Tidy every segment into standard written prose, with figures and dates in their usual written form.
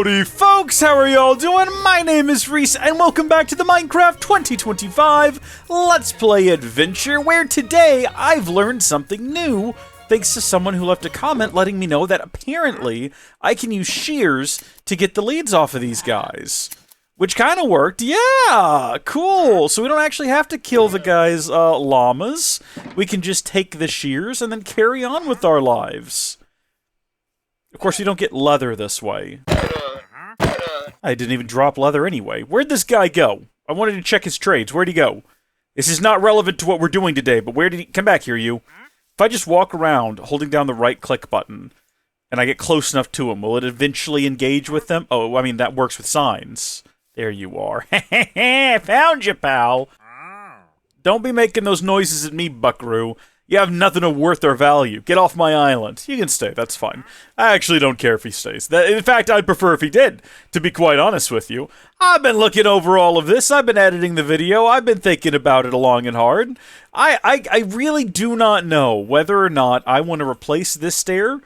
Howdy folks, how are y'all doing? My name is Reese and welcome back to the Minecraft 2025 Let's Play Adventure, where today I've learned something new thanks to someone who left a comment letting me know that apparently I can use shears to get the leads off of these guys. Which kind of worked. Yeah, cool. So we don't actually have to kill the guy's llamas. We can just take the shears and then carry on with our lives. Of course, you don't get leather this way. I didn't even drop leather anyway. Where'd this guy go? I wanted to check his trades. Where'd he go? This is not relevant to what we're doing today, but where did he... Come back here, you. If I just walk around holding down the right-click button, and I get close enough to him, will it eventually engage with them? Oh, I mean, that works with signs. There you are. Found you, pal. Don't be making those noises at me, buckaroo. You have nothing of worth or value. Get off my island. You can stay, that's fine. I actually don't care if he stays. In fact, I'd prefer if he did, to be quite honest with you. I've been looking over all of this. I've been editing the video. I've been thinking about it long and hard. I really do not know whether or not I want to replace this stair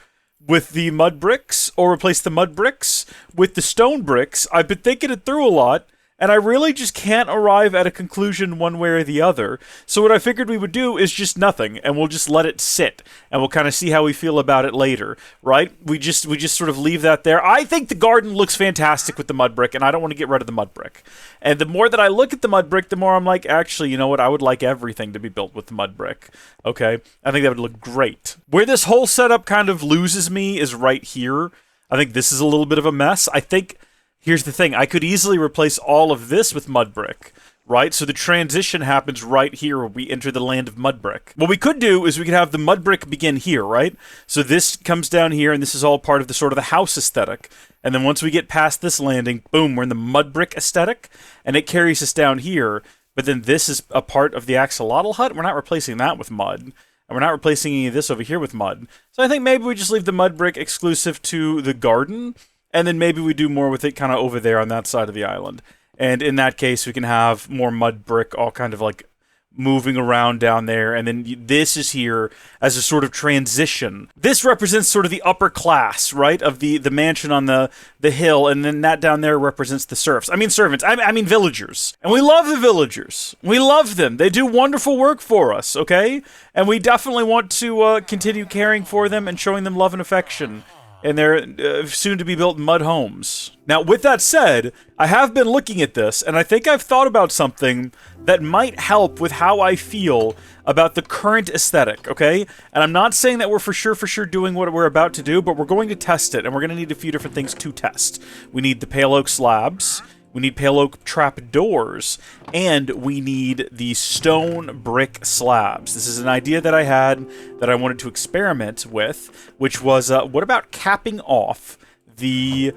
with the mud bricks, or replace the mud bricks with the stone bricks. I've been thinking it through a lot, and I really just can't arrive at a conclusion one way or the other. So what I figured we would do is just nothing, and we'll just let it sit, and we'll kind of see how we feel about it later, right? We just sort of leave that there. I think the garden looks fantastic with the mud brick, and I don't want to get rid of the mud brick. And the more that I look at the mud brick, the more I'm like, actually, you know what? I would like everything to be built with the mud brick. Okay? I think that would look great. Where this whole setup kind of loses me is right here. I think this is a little bit of a mess. I think... Here's the thing, I could easily replace all of this with mud brick, right? So the transition happens right here where we enter the land of mud brick. What we could do is we could have the mud brick begin here, right? So this comes down here, and this is all part of the sort of the house aesthetic. And then once we get past this landing, boom, we're in the mud brick aesthetic, and it carries us down here. But then this is a part of the axolotl hut. We're not replacing that with mud. And we're not replacing any of this over here with mud. So I think maybe we just leave the mud brick exclusive to the garden, and then maybe we do more with it kind of over there on that side of the island. And in that case, we can have more mud brick all kind of like moving around down there. And then this is here as a sort of transition. This represents sort of the upper class, right? Of the mansion on the hill. And then that down there represents the serfs. I mean servants. I mean villagers. And we love the villagers. We love them. They do wonderful work for us, okay? And we definitely want to continue caring for them and showing them love and affection in their soon-to-be-built mud homes. Now, with that said, I have been looking at this, and I think I've thought about something that might help with how I feel about the current aesthetic, okay? And I'm not saying that we're for sure doing what we're about to do, but we're going to test it, and we're going to need a few different things to test. We need the pale oak slabs, we need pale oak trap doors, and we need the stone brick slabs. This is an idea that I had that I wanted to experiment with, which was, what about capping off the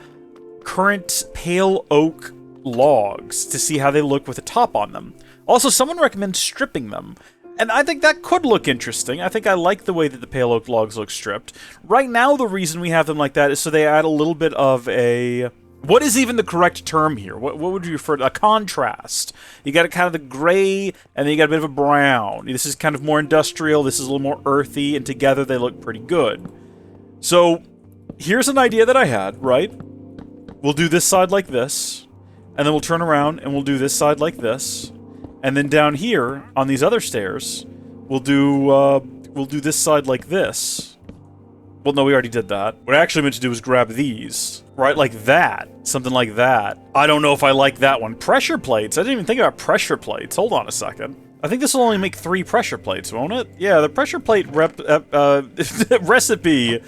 current pale oak logs to see how they look with a top on them? Also, someone recommends stripping them, and I think that could look interesting. I think I like the way that the pale oak logs look stripped. Right now, the reason we have them like that is so they add a little bit of a... What is even the correct term here? What would you refer to? A contrast. You got a kind of the gray, and then you got a bit of a brown. This is kind of more industrial, this is a little more earthy, and together they look pretty good. So, here's an idea that I had, right? We'll do this side like this, and then we'll turn around, and we'll do this side like this. And then down here, on these other stairs, we'll do this side like this. Well, no, we already did that. What I actually meant to do was grab these. Right, like that. Something like that. I don't know if I like that one. Pressure plates. I didn't even think about pressure plates. Hold on a second. I think this will only make 3 pressure plates, won't it? Yeah, the pressure plate recipe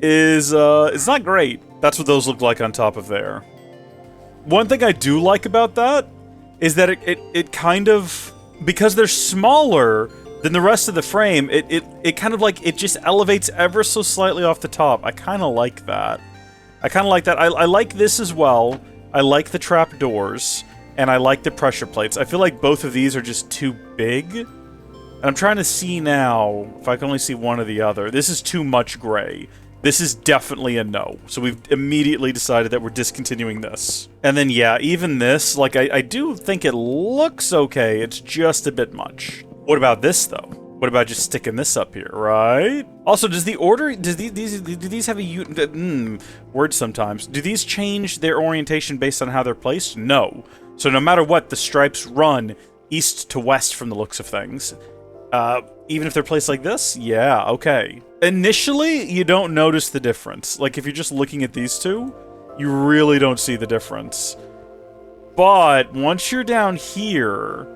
is it's not great. That's what those look like on top of there. One thing I do like about that is that it kind of, because they're smaller than the rest of the frame, it kind of like, it just elevates ever so slightly off the top. I kind of like that. I kind of like that. I like this as well. I like the trap doors, and I like the pressure plates. I feel like both of these are just too big. And I'm trying to see now if I can only see one or the other. This is too much gray. This is definitely a no. So we've immediately decided that we're discontinuing this. And then, yeah, even this, like, I do think it looks okay. It's just a bit much. What about this, though? What about just sticking this up here, right? Also, does the order, do these have a, words sometimes. Do these change their orientation based on how they're placed? No. So no matter what, the stripes run east to west from the looks of things. Even if they're placed like this? Yeah, okay. Initially, you don't notice the difference. Like, if you're just looking at these two, you really don't see the difference. But once you're down here,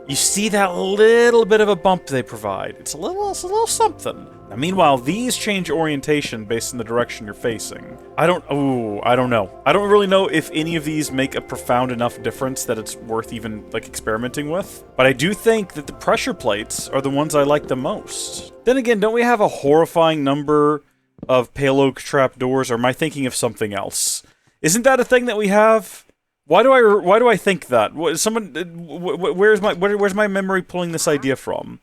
you see that little bit of a bump they provide. It's a little something. Now, meanwhile, these change orientation based on the direction you're facing. I don't know. I don't really know if any of these make a profound enough difference that it's worth even, like, experimenting with. But I do think that the pressure plates are the ones I like the most. Then again, don't we have a horrifying number of pale oak trapdoors, or am I thinking of something else? Isn't that a thing that we have? Why do I think that? Where's my memory pulling this idea from?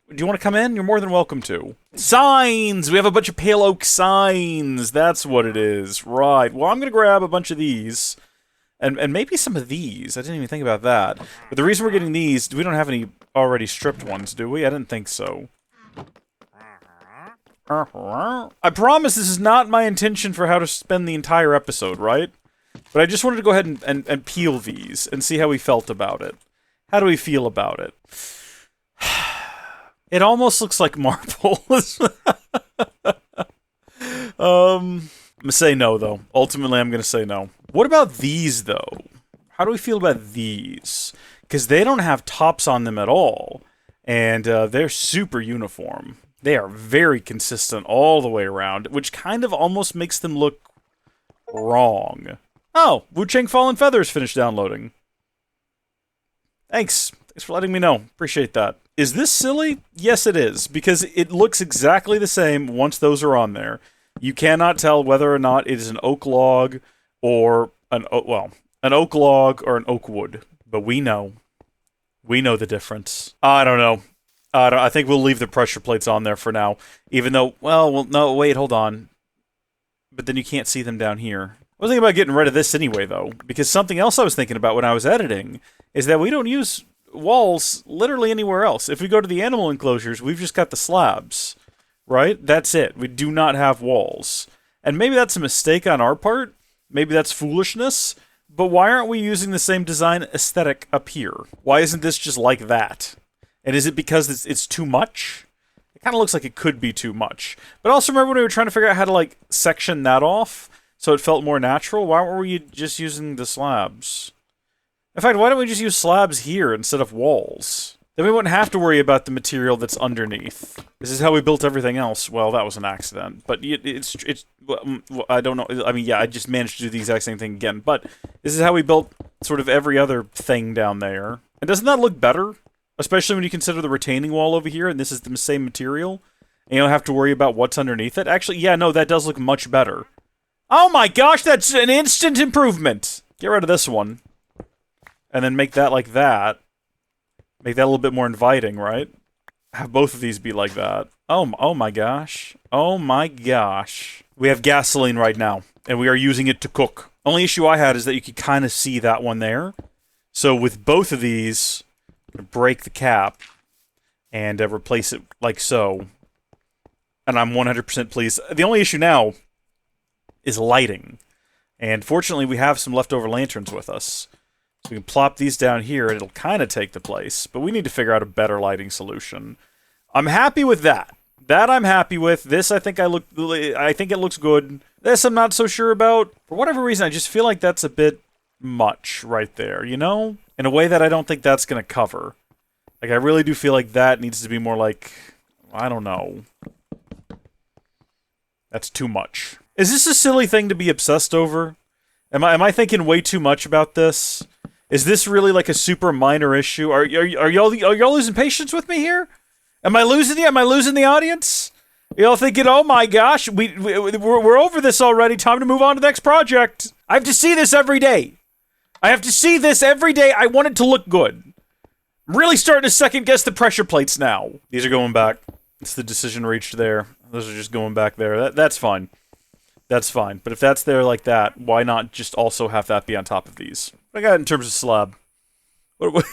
Do you want to come in? You're more than welcome to. Signs! We have a bunch of pale oak signs. That's what it is. Right. Well, I'm gonna grab a bunch of these. And maybe some of these. I didn't even think about that. But the reason we're getting these, we don't have any already stripped ones, do we? I didn't think so. I promise this is not my intention for how to spend the entire episode, right? But I just wanted to go ahead and peel these and see how we felt about it. How do we feel about it? It almost looks like marbles. I'm gonna say no, though. Ultimately, I'm gonna say no. What about these, though? How do we feel about these? Because they don't have tops on them at all. And they're super uniform. They are very consistent all the way around, which kind of almost makes them look wrong. Oh, Wu-Chang Fallen Feathers finished downloading. Thanks. Thanks for letting me know. Appreciate that. Is this silly? Yes, it is, because it looks exactly the same once those are on there. You cannot tell whether or not it is an oak log or an oak log or an oak wood, but we know. We know the difference. I don't know. I think we'll leave the pressure plates on there for now, even though, well, no, wait, hold on. But then you can't see them down here. I was thinking about getting rid of this anyway, though, because something else I was thinking about when I was editing is that we don't use walls literally anywhere else. If we go to the animal enclosures, we've just got the slabs, right? That's it. We do not have walls. And maybe that's a mistake on our part. Maybe that's foolishness. But why aren't we using the same design aesthetic up here? Why isn't this just like that? And is it because it's too much? It kind of looks like it could be too much. But also remember when we were trying to figure out how to, like, section that off so it felt more natural? Why weren't we just using the slabs? In fact, why don't we just use slabs here instead of walls? Then we wouldn't have to worry about the material that's underneath. This is how we built everything else. Well, that was an accident. But it's I don't know. I mean, yeah, I just managed to do the exact same thing again. But this is how we built sort of every other thing down there. And doesn't that look better? Especially when you consider the retaining wall over here, and this is the same material. And you don't have to worry about what's underneath it. Actually, yeah, no, that does look much better. Oh my gosh, that's an instant improvement! Get rid of this one. And then make that like that. Make that a little bit more inviting, right? Have both of these be like that. Oh my gosh. Oh my gosh. We have gasoline right now, and we are using it to cook. Only issue I had is that you could kind of see that one there. So with both of these, I'm going to break the cap and replace it like so. And I'm 100% pleased. The only issue now is lighting. And fortunately, we have some leftover lanterns with us. So we can plop these down here, and it'll kind of take the place. But we need to figure out a better lighting solution. I'm happy with that. That I'm happy with. This, I think it looks good. This, I'm not so sure about. For whatever reason, I just feel like that's a bit much right there, you know? In a way that I don't think that's going to cover. Like, I really do feel like that needs to be more like, I don't know. That's ttoo much. Is this a silly thing to be obsessed over? Am I thinking way too much about this? Is this really like a super minor issue? Are y'all losing patience with me here? Am I losing you? Am I losing the audience? Y'all thinking, oh my gosh, we're over this already. Time to move on to the next project. I have to see this every day. I have to see this every day. I want it to look good. I'm really starting to second guess the pressure plates now. These are going back. It's the decision reached there. Those are just going back there. That's fine. That's fine. But if that's there like that, why not just also have that be on top of these? What I got in terms of slab? What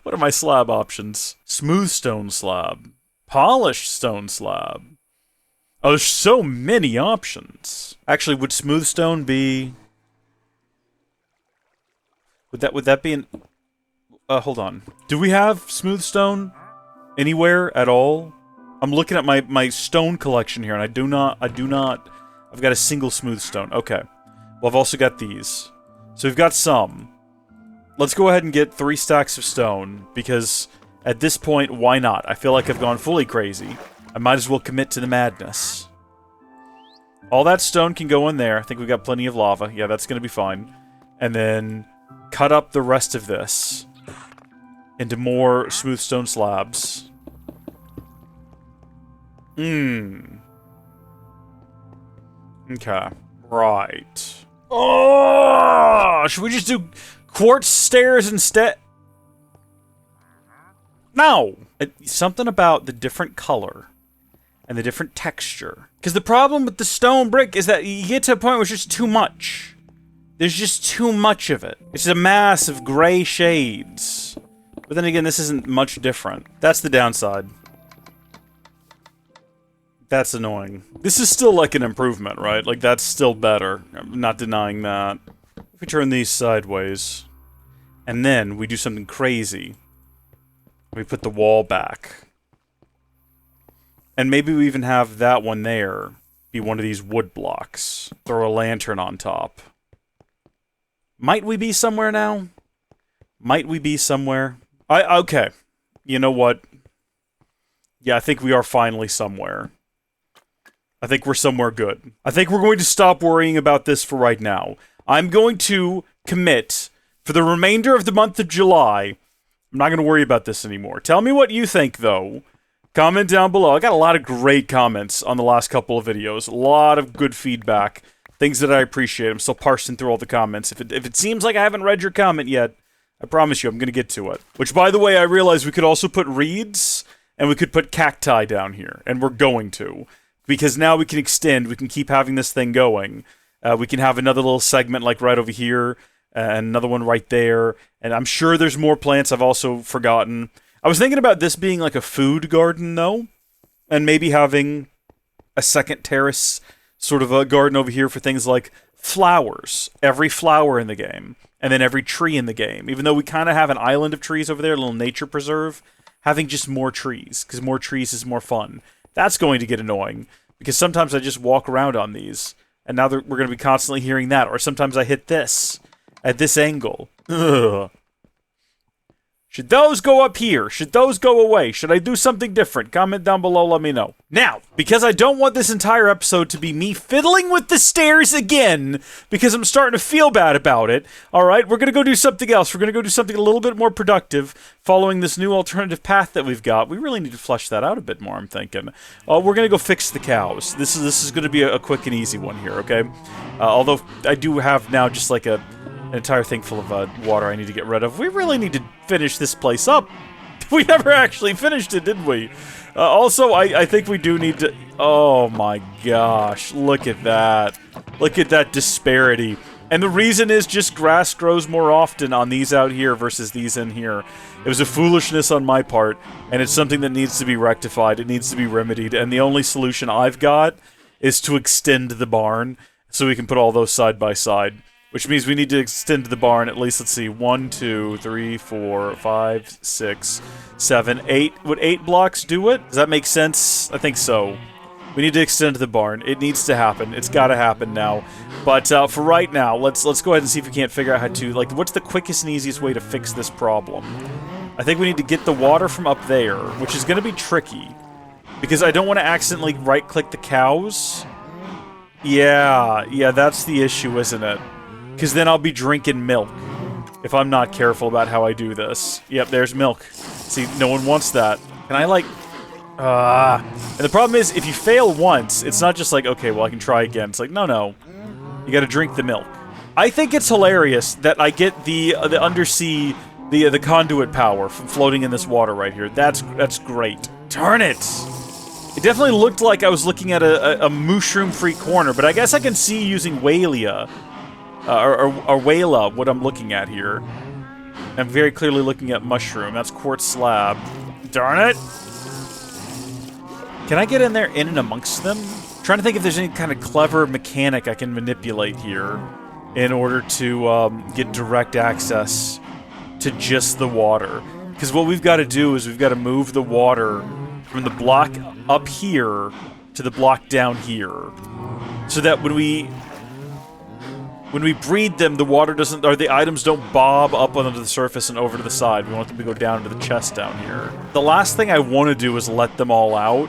What are my slab options? Smooth stone slab. Polished stone slab. Oh, there's so many options. Actually, would smooth stone be... Would that be an... hold on. Do we have smooth stone anywhere at all? I'm looking at my stone collection here, and I do not... I've got a single smooth stone. Okay. Well, I've also got these. So we've got some. Let's go ahead and get 3 stacks of stone, because at this point, why not? I feel like I've gone fully crazy. I might as well commit to the madness. All that stone can go in there. I think we've got plenty of lava. Yeah, that's going to be fine. And then cut up the rest of this into more smooth stone slabs. Okay. Right. Oh! Should we just do quartz stairs instead? No! Something about the different color and the different texture. Because the problem with the stone brick is that you get to a point where it's just too much. There's just too much of it. It's a mass of gray shades. But then again, this isn't much different. That's the downside. That's annoying. This is still like an improvement, right? Like, that's still better. I'm not denying that. If we turn these sideways, and then we do something crazy. We put the wall back. And maybe we even have that one there be one of these wood blocks. Throw a lantern on top. Might we be somewhere now? Might we be somewhere? Okay. You know what? Yeah, I think we are finally somewhere. I think we're somewhere good. I think we're going to stop worrying about this for right now. I'm going to commit for the remainder of the month of July. I'm not going to worry about this anymore. Tell me what you think, though. Comment down below. I got a lot of great comments on the last couple of videos. A lot of good feedback. Things that I appreciate. I'm still parsing through all the comments. If it seems like I haven't read your comment yet, I promise you I'm going to get to it. Which, by the way, I realized we could also put reeds, and we could put cacti down here. And we're going to. Because now we can extend, we can keep having this thing going. We can have another little segment like right over here, and another one right there. And I'm sure there's more plants I've also forgotten. I was thinking about this being like a food garden, though. And maybe having a second terrace, sort of a garden over here for things like flowers. Every flower in the game. And then every tree in the game. Even though we kind of have an island of trees over there, a little nature preserve. Having just more trees, because more trees is more fun. That's going to get annoying, because sometimes I just walk around on these, and now we're going to be constantly hearing that, or sometimes I hit this, at this angle. Ugh. Should those go up here? Should those go away? Should I do something different? Comment down below, let me know. Now, because I don't want this entire episode to be me fiddling with the stairs again, because I'm starting to feel bad about it, alright, we're going to go do something else. We're going to go do something a little bit more productive, following this new alternative path that we've got. We really need to flesh that out a bit more, I'm thinking. We're going to go fix the cows. This is going to be a quick and easy one here, okay? Although I do have now just like an entire thing full of water I need to get rid of. We really need to finish this place up. We never actually finished it, did we? Also, I think we do need to... Oh my gosh, look at that. Look at that disparity. And the reason is just grass grows more often on these out here versus these in here. It was a foolishness on my part, and it's something that needs to be rectified. It needs to be remedied, and the only solution I've got is to extend the barn so we can put all those side by side. Which means we need to extend the barn at least, let's see, 1, 2, 3, 4, 5, 6, 7, 8. Would 8 blocks do it? Does that make sense? I think so. We need to extend the barn. It needs to happen. It's gotta happen now. But for right now, let's go ahead and see if we can't figure out how to, like, what's the quickest and easiest way to fix this problem? I think we need to get the water from up there, which is gonna be tricky. Because I don't want to accidentally right-click the cows. Yeah, that's the issue, isn't it? Because then I'll be drinking milk, if I'm not careful about how I do this. Yep, there's milk. See, no one wants that. Can I, like... And the problem is, if you fail once, it's not just like, okay, well, I can try again. It's like, no. You gotta drink the milk. I think it's hilarious that I get the undersea... The conduit power from floating in this water right here. That's great. Darn it! It definitely looked like I was looking at a mushroom-free corner, but I guess I can see using Walia... or Wayla, what I'm looking at here. I'm very clearly looking at mushroom. That's quartz slab. Darn it! Can I get in there in and amongst them? I'm trying to think if there's any kind of clever mechanic I can manipulate here in order to get direct access to just the water. Because what we've got to do is we've got to move the water from the block up here to the block down here. So that when we breed them, the water doesn't, or the items don't bob up onto the surface and over to the side. We want them to go down to the chest down here. The last thing I want to do is let them all out,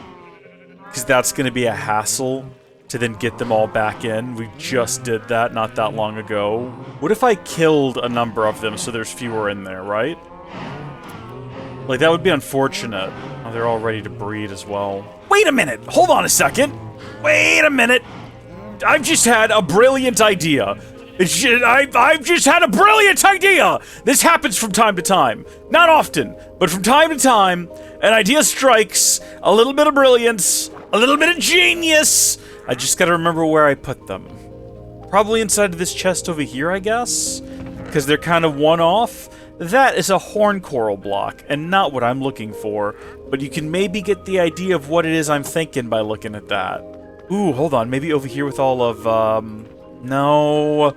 because that's going to be a hassle to then get them all back in. We just did that not that long ago. What if I killed a number of them so there's fewer in there, right? Like, that would be unfortunate. Oh, they're all ready to breed as well. Wait a minute! Hold on a second! Wait a minute! I've just had a brilliant idea. I've just had a brilliant idea! This happens from time to time. Not often, but from time to time, an idea strikes, a little bit of brilliance, a little bit of genius. I just gotta remember where I put them. Probably inside of this chest over here, I guess? Because they're kind of one-off. That is a horn coral block, and not what I'm looking for, but you can maybe get the idea of what it is I'm thinking by looking at that. Ooh, hold on, maybe over here with all of, no.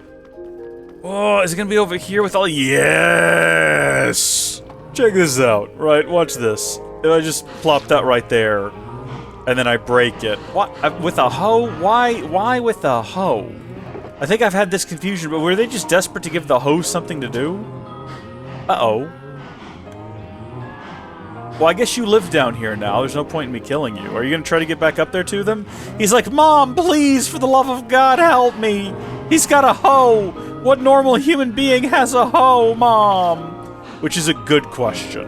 Oh, is it gonna be over here with all, yes! Check this out, right, watch this. If I just plop that right there, and then I break it. What, with a hoe? Why with a hoe? I think I've had this confusion, but were they just desperate to give the hoe something to do? Uh-oh. Well, I guess you live down here now. There's no point in me killing you. Are you gonna try to get back up there to them? He's like, Mom, please, for the love of God, help me. He's got a hoe. What normal human being has a hoe, Mom? Which is a good question.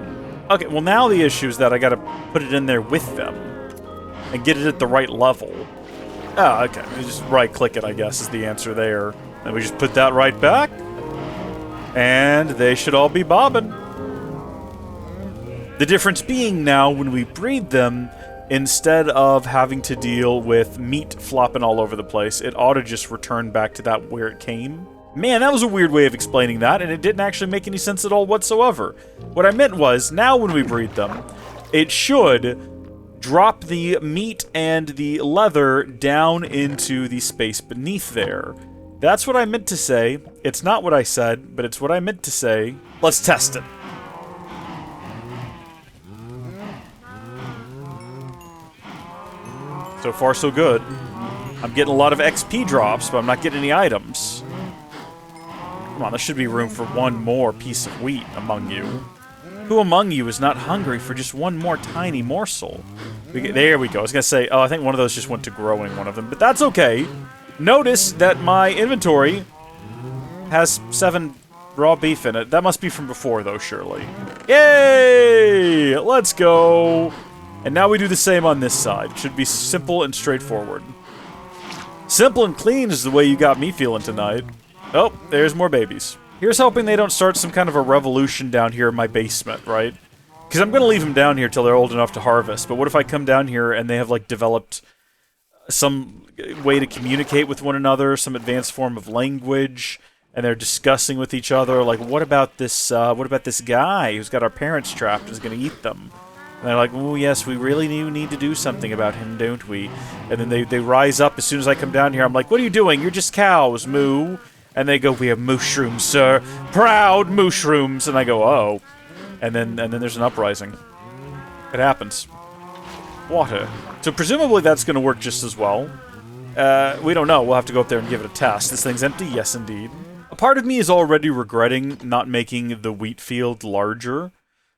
Okay, well now the issue is that I gotta put it in there with them and get it at the right level. Oh, okay. We just right-click it, I guess, is the answer there. And we just put that right back. And they should all be bobbing. The difference being now, when we breed them, instead of having to deal with meat flopping all over the place, it ought to just return back to that where it came. Man, that was a weird way of explaining that, and it didn't actually make any sense at all whatsoever. What I meant was, now when we breed them, it should drop the meat and the leather down into the space beneath there. That's what I meant to say. It's not what I said, but it's what I meant to say. Let's test it. So far, so good. I'm getting a lot of XP drops, but I'm not getting any items. Come on, there should be room for one more piece of wheat among you. Who among you is not hungry for just one more tiny morsel? There we go. I was going to say, oh, I think one of those just went to growing one of them, but that's okay. Notice that my inventory has 7 raw beef in it. That must be from before, though, surely. Yay! Let's go! And now we do the same on this side. It should be simple and straightforward. Simple and clean is the way you got me feeling tonight. Oh, there's more babies. Here's hoping they don't start some kind of a revolution down here in my basement, right? Because I'm going to leave them down here till they're old enough to harvest. But what if I come down here and they have, like, developed some way to communicate with one another, some advanced form of language, and they're discussing with each other, like, what about this guy who's got our parents trapped and is going to eat them? And they're like, oh, yes, we really need to do something about him, don't we? And then they rise up as soon as I come down here. I'm like, what are you doing? You're just cows, moo. And they go, we have Mooshrooms, sir. Proud Mooshrooms. And I go, oh. And then there's an uprising. It happens. Water. So presumably that's going to work just as well. We don't know. We'll have to go up there and give it a test. This thing's empty? Yes, indeed. A part of me is already regretting not making the wheat field larger.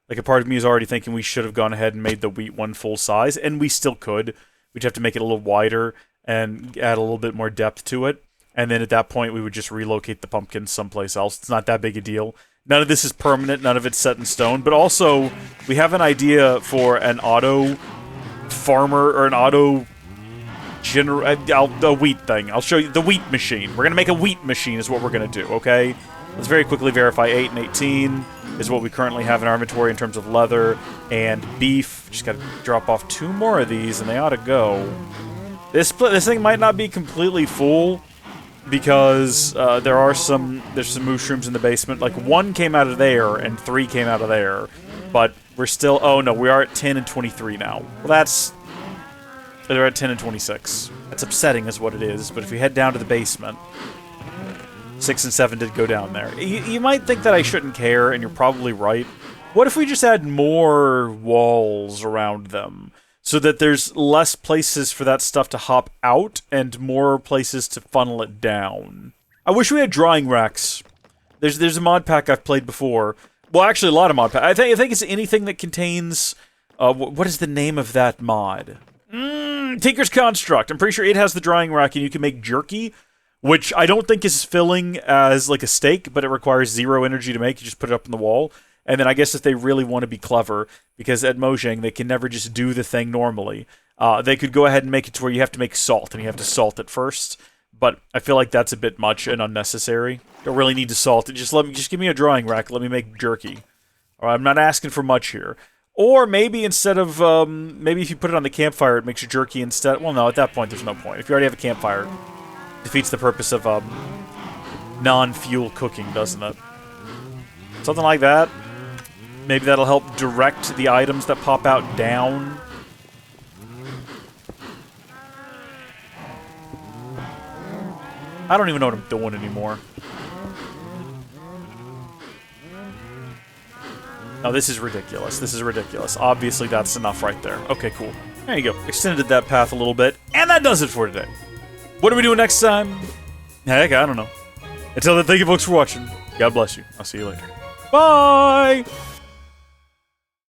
Like, a part of me is already thinking we should have gone ahead and made the wheat one full size, and we still could. We'd have to make it a little wider and add a little bit more depth to it. And then at that point, we would just relocate the pumpkins someplace else. It's not that big a deal. None of this is permanent. None of it's set in stone. But also, we have an idea for an auto farmer or an auto a wheat thing. I'll show you the wheat machine. We're going to make a wheat machine is what we're going to do, okay? Let's very quickly verify 8 and 18 is what we currently have in our inventory in terms of leather and beef. Just got to drop off 2 more of these and they ought to go. This thing might not be completely full, because there's some mushrooms in the basement. Like, 1 came out of there, and 3 came out of there. But we're still... Oh, no, we are at 10 and 23 now. Well, that's... They're at 10 and 26. That's upsetting is what it is, but if we head down to the basement... 6 and 7 did go down there. You might think that I shouldn't care, and you're probably right. What if we just add more walls around them? So that there's less places for that stuff to hop out, and more places to funnel it down. I wish we had drying racks. There's a mod pack I've played before. Well, actually, a lot of mod packs. I think it's anything that contains... what is the name of that mod? Tinker's Construct. I'm pretty sure it has the drying rack, and you can make jerky, which I don't think is filling as, like, a steak, but it requires 0 energy to make. You just put it up on the wall. And then I guess if they really want to be clever, because at Mojang, they can never just do the thing normally, they could go ahead and make it to where you have to make salt, and you have to salt it first. But I feel like that's a bit much and unnecessary. Don't really need to salt it. Just give me a drying rack. Let me make jerky. All right, I'm not asking for much here. Or maybe instead of, maybe if you put it on the campfire, it makes your jerky instead. Well, no, at that point, there's no point. If you already have a campfire, it defeats the purpose of non-fuel cooking, doesn't it? Something like that. Maybe that'll help direct the items that pop out down. I don't even know what I'm doing anymore. No, this is ridiculous. This is ridiculous. Obviously, that's enough right there. Okay, cool. There you go. Extended that path a little bit. And that does it for today. What are we doing next time? Heck, I don't know. Until then, thank you folks for watching. God bless you. I'll see you later. Bye!